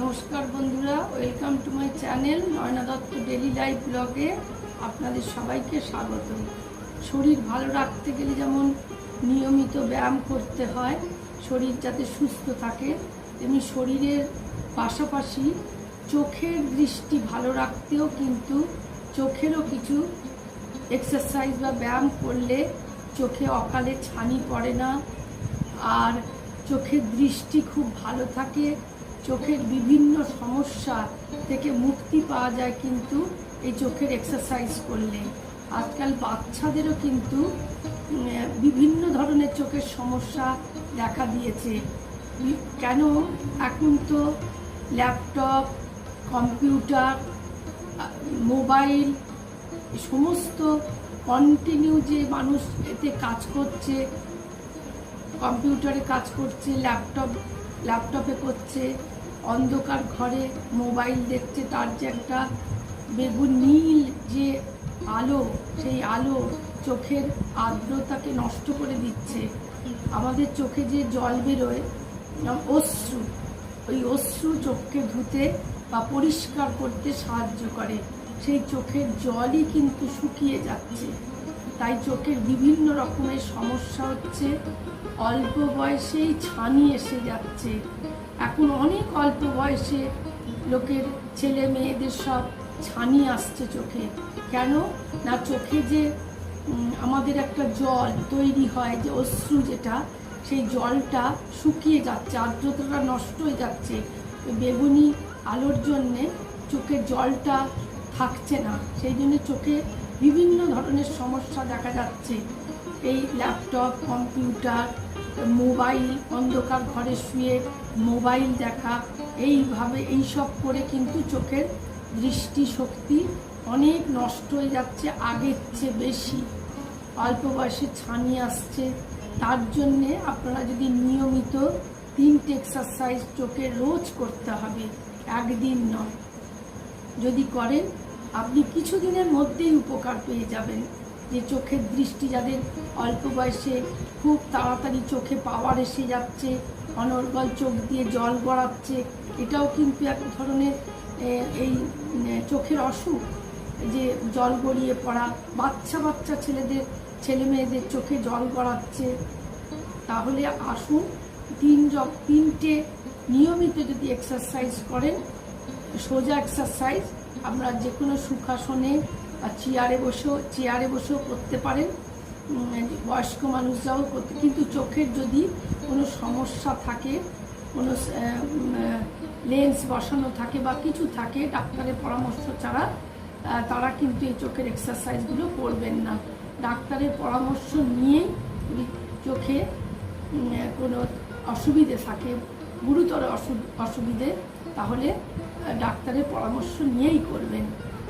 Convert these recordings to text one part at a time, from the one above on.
নমস্কার বন্ধুরা, welcome to my channel Nayana Dutta daily life ব্লগে আপনাদের সবাইকে স্বাগত। শরীর ভালো রাখতে গেলে যেমন নিয়মিত ব্যায়াম করতে হয় শরীর যাতে সুস্থ থাকে, তেমনি শরীরের পাশাপাশি চোখের দৃষ্টি ভালো রাখতেও কিন্তু চোখেরও কিছু এক্সারসাইজ বা ব্যায়াম করলে চোখে অকালে ছানি পড়ে না, আর চোখের দৃষ্টি খুব ভালো থাকে। চোখের বিভিন্ন সমস্যা থেকে মুক্তি পাওয়া যায় কিন্তু এই চোখের এক্সারসাইজ করলে। আজকাল বাচ্চাদেরও কিন্তু বিভিন্ন ধরনের চোখের সমস্যা দেখা দিয়েছে। কেন? এখন তো ল্যাপটপ, কম্পিউটার, মোবাইল সমস্ত কন্টিনিউ যে মানুষ এতে কাজ করছে, কম্পিউটারে কাজ করছে, ল্যাপটপে করছে, অন্ধকার ঘরে মোবাইল দেখছে, তার যে একটা বেগুন নীল যে আলো, সেই আলো চোখের আর্দ্রতাকে নষ্ট করে দিচ্ছে। আমাদের চোখে যে জল বেরোয় অশ্রু, ওই অশ্রু চোখকে ধুতে বা পরিষ্কার করতে সাহায্য করে। সেই চোখের জলই কিন্তু শুকিয়ে যাচ্ছে, তাই চোখের বিভিন্ন রকমের সমস্যা হচ্ছে। অল্প বয়সেই ছানি এসে যাচ্ছে। এখন অনেক অল্প বয়সে লোকের ছেলে মেয়েদের সব ছানি আসছে চোখে। কেন না? চোখে যে আমাদের একটা জল তৈরি হয়, যে অশ্রু যেটা, সেই জলটা শুকিয়ে যাচ্ছে, আর্দ্রতাটা নষ্ট হয়ে যাচ্ছে। বেগুনি আলোর জন্যে চোখের জলটা থাকছে না, সেই জন্য চোখে বিভিন্ন ধরনের সমস্যা দেখা যাচ্ছে। এই ল্যাপটপ, কম্পিউটার, মোবাইল, অন্ধকার ঘরে শুয়ে মোবাইল দেখা, এইসব করে কিন্তু চোখের দৃষ্টিশক্তি অনেক নষ্ট হয়ে যাচ্ছে, আগের চেয়ে বেশি। অল্প বয়সে ছানি আসছে। তার জন্যে আপনারা যদি নিয়মিত 3টে এক্সারসাইজ চোখে রোজ করতে হবে, একদিন নয়। যদি করেন আপনি কিছুদিনের মধ্যেই উপকার পেয়ে যাবেন। যে চোখের দৃষ্টি, যাদের অল্প বয়সে খুব তাড়াতাড়ি চোখে পাওয়ার এসে যাচ্ছে, অনর্গল চোখ দিয়ে জল গড়াচ্ছে, এটাও কিন্তু এক ধরনের এই চোখের অসুখ, যে জল গড়িয়ে পড়া। বাচ্চা ছেলে মেয়েদের চোখে জল গড়াচ্ছে। তাহলে আসুন 3টে নিয়মিত যদি এক্সারসাইজ করেন, সোজা এক্সারসাইজ, আমরা যে কোনো সুখাসনে বা চেয়ারে বসেও করতে পারেন, বয়স্ক মানুষরাও করতে। কিন্তু চোখের যদি কোনো সমস্যা থাকে, কোনো লেন্স বসানো থাকে বা কিছু থাকে, ডাক্তারের পরামর্শ ছাড়া তারা কিন্তু এই চোখের এক্সারসাইজগুলো করবেন না। ডাক্তারের পরামর্শ নিয়েই চোখে কোনো অসুবিধে থাকে, গুরুতর অসুবিধে, তাহলে ডাক্তারের পরামর্শ নিয়েই করবেন।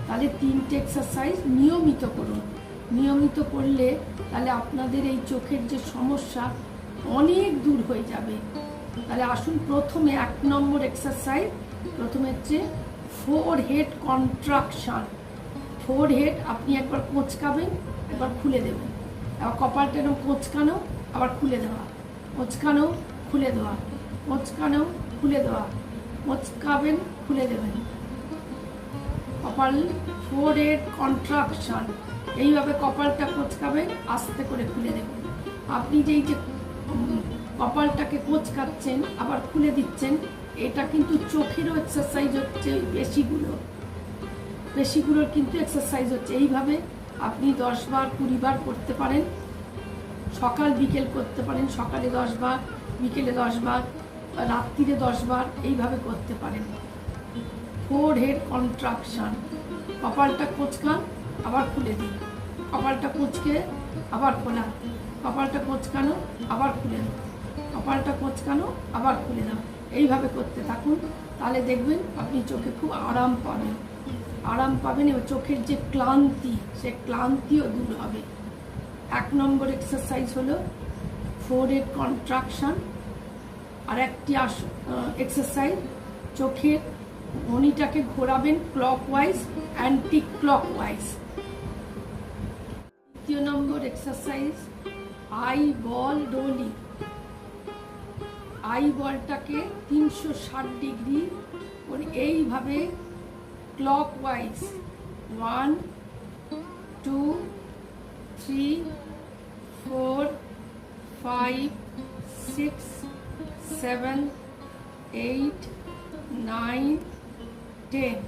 তাহলে 3টে এক্সারসাইজ নিয়মিত করুন। নিয়মিত করলে তাহলে আপনাদের এই চোখের যে সমস্যা অনেক দূর হয়ে যাবে। তাহলে আসুন প্রথমে 1 নম্বর এক্সারসাইজ, প্রথমে হচ্ছে ফোরহেড কন্ট্রাকশন। ফোরহেড আপনি একবার কোঁচকাবেন, একবার খুলে দেবেন, আবার কপালটা এরকম কোঁচকানো, আবার খুলে দেওয়া, কোঁচকানো, খুলে দেওয়া, কোঁচকানো, খুলে দেওয়া, কোঁচকাবেন, খুলে দেবেন। কপাল ফোরহেড কন্ট্রাকশন, এইভাবে কপালটা কোঁচকাবেন, আস্তে করে খুলে দেবেন। আপনি যে কপালটাকে কোঁচকাচ্ছেন আবার খুলে দিচ্ছেন, এটা কিন্তু চোখেরও এক্সারসাইজ হচ্ছে। পেশিগুলোর কিন্তু এক্সারসাইজ হচ্ছে। এইভাবে আপনি 10 বার 20 বার করতে পারেন। সকাল বিকেল করতে পারেন, সকালে 10 বার, বিকেলে 10 বার, রাত্রিরে 10 বার, এইভাবে করতে পারেন। ফোরহেড কন্ট্রাকশন, কপালটা কোঁচকান, আবার খুলে দিন, কপালটা কুঁচকে আবার খোলা, কপালটা কোঁচকানো, আবার খুলে দাও, কপালটা কোঁচকানো, আবার খুলে দাও। এইভাবে করতে থাকুন, তাহলে দেখবেন আপনি চোখে খুব আরাম পাবেন এবং চোখের যে ক্লান্তি, সে ক্লান্তিও দূর হবে। 1 নম্বর এক্সারসাইজ হলো ফোরহেড কন্ট্রাকশন। আর একটি এক্সারসাইজ, চোখের মণিটাকে ঘোরাবেন ক্লকওয়াইজ, অ্যান্টি ক্লকওয়াইজ। 2 নম্বর exercise eye ball rolling. Eye বলটাকে 360 ডিগ্রি এইভাবে ক্লকওয়াইজ 1 2 3 4 5 6 7 8 9 10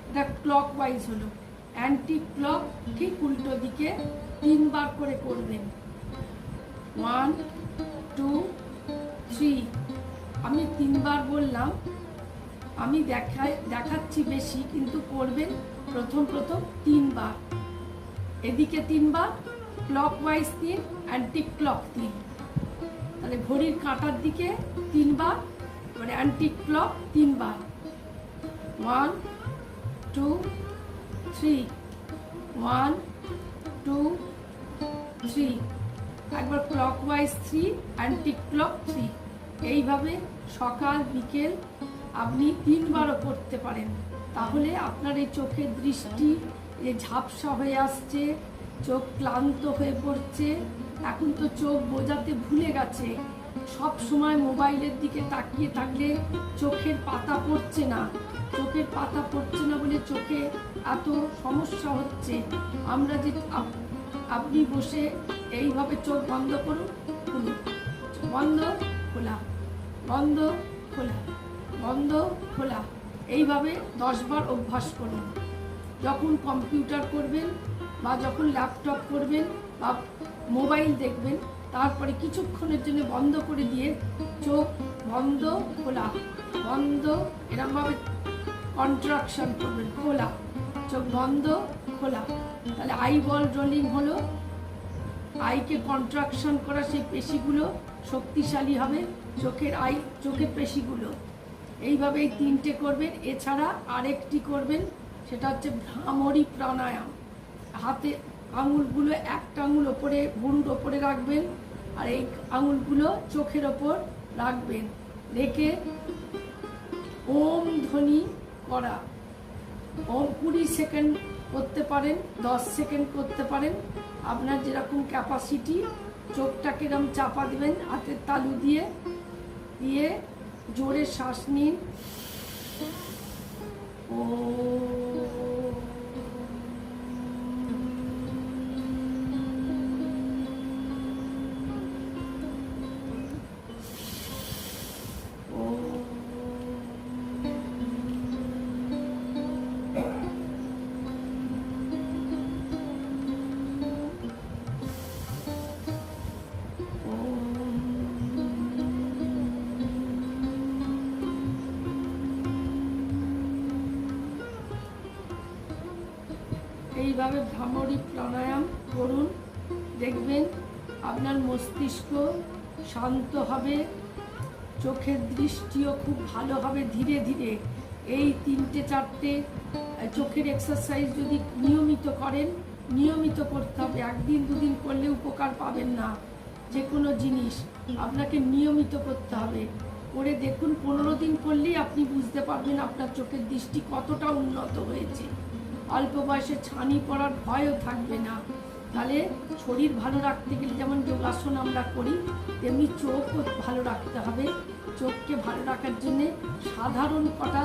এটা ক্লকওয়াইজ হলো। অ্যান্টি ক্লক ঠিক উল্টো দিকে 3 বার করে করবেন। 1 2 3 আমি 3 বার বললাম, আমি দেখাচ্ছি বেশি, কিন্তু করবেন প্রথম 3 বার। এদিকে 3 বার, ক্লকওয়াইজ 3, অ্যান্টি ক্লক 3। তাহলে ঘড়ির কাঁটার দিকে 3 বার, মানে অ্যান্টি ক্লক 3 বার। 1 2 3 1 2 3, একবার ক্লকওয়াইজ 3, অ্যান্টি ক্লক 3। এইভাবে সকাল বিকেল আপনি 3 বারও করতে পারেন। তাহলে আপনার এই চোখের দৃষ্টি যে ঝাপসা হয়ে আসছে, চোখ ক্লান্ত হয়ে পড়ছে, এখন তো চোখ বোঝাতে ভুলে গেছে, সব সময় মোবাইলের দিকে তাকিয়ে থাকলে চোখের পাতা পড়ছে না। চোখের পাতা পড়ছে না বলে চোখে এত সমস্যা হচ্ছে। আমরা যে আপনি বসে এইভাবে চোখ বন্ধ করুন, খুলুন, বন্ধ খোলা, বন্ধ খোলা, বন্ধ খোলা, এইভাবে 10 বার অভ্যাস করুন। যখন কম্পিউটার করবেন বা যখন ল্যাপটপ করবেন বা মোবাইল দেখবেন, তারপরে কিছুক্ষণের জন্য বন্ধ করে দিয়ে চোখ বন্ধ খোলা, বন্ধ, এরকমভাবে কন্ট্রাকশন করবেন, খোলা, চোখ বন্ধ খোলা। তাহলে আই বল রোলিং হলো, আইকে কন্ট্রাকশন করা সেই পেশিগুলো শক্তিশালী হবে, চোখের পেশিগুলো। এইভাবে এই 3টে করবেন। এছাড়া আরেকটি করবেন, সেটা হচ্ছে ভ্রামরী প্রাণায়াম। হাতে আঙুলগুলো, একটা আঙুল ওপরে, ভুরুর ওপরে রাখবেন, আর এই আঙুলগুলো চোখের ওপর রাখবেন, রেখে ওম ধ্বনি করা। ওম 20 সেকেন্ড করতে পারেন, 10 সেকেন্ড করতে পারেন, আপনার যেরকম ক্যাপাসিটি। চোখটাকে এরকম চাপা দেবেন হাতের তালু দিয়ে, দিয়ে জোরে শ্বাস নিন। ও এইভাবে ভ্রামরী প্রাণায়াম করুন, দেখবেন আপনার মস্তিষ্ক শান্ত হবে, চোখের দৃষ্টিও খুব ভালো হবে ধীরে ধীরে। এই 3টে 4টে চোখের এক্সারসাইজ যদি নিয়মিত করেন, নিয়মিত করতে হবে, 1 দিন 2 দিন করলে উপকার পাবেন না। যে কোনো জিনিস আপনাকে নিয়মিত করতে হবে। করে দেখুন, 15 দিন করলেই আপনি বুঝতে পারবেন আপনার চোখের দৃষ্টি কতটা উন্নত হয়েছে। অল্প বয়সে ছানি পড়ার ভয়ও থাকবে না। তাহলে শরীর ভালো রাখতে গেলে যেমন যোগাসন আমরা করি, তেমনি চোখও ভালো রাখতে হবে। চোখকে ভালো রাখার জন্যে সাধারণ কটা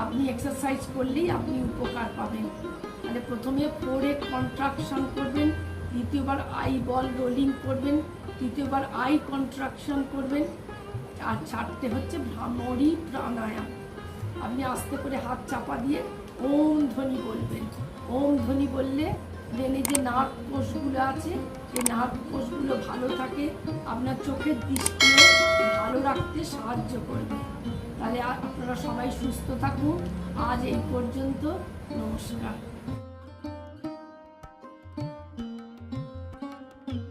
আপনি এক্সারসাইজ করলেই আপনি উপকার পাবেন। তাহলে প্রথমে 4 কন্ট্রাকশন করবেন, দ্বিতীয়বার আই বল রোলিং করবেন, তৃতীয়বার আই কন্ট্রাকশন করবেন, আর 4টে হচ্ছে ভ্রামরী প্রাণায়াম। আপনি আস্তে করে হাত চাপা দিয়ে ওম ধ্বনি বলবেন। ওম ধ্বনি বললে ব্রেনে যে নার্ভ কোষগুলো আছে, সেই নার্ভ কোষগুলো ভালো থাকে, আপনার চোখের দৃষ্টিও ভালো রাখতে সাহায্য করবে। তাহলে আপনারা সবাই সুস্থ থাকুন। আজ এই পর্যন্ত, নমস্কার।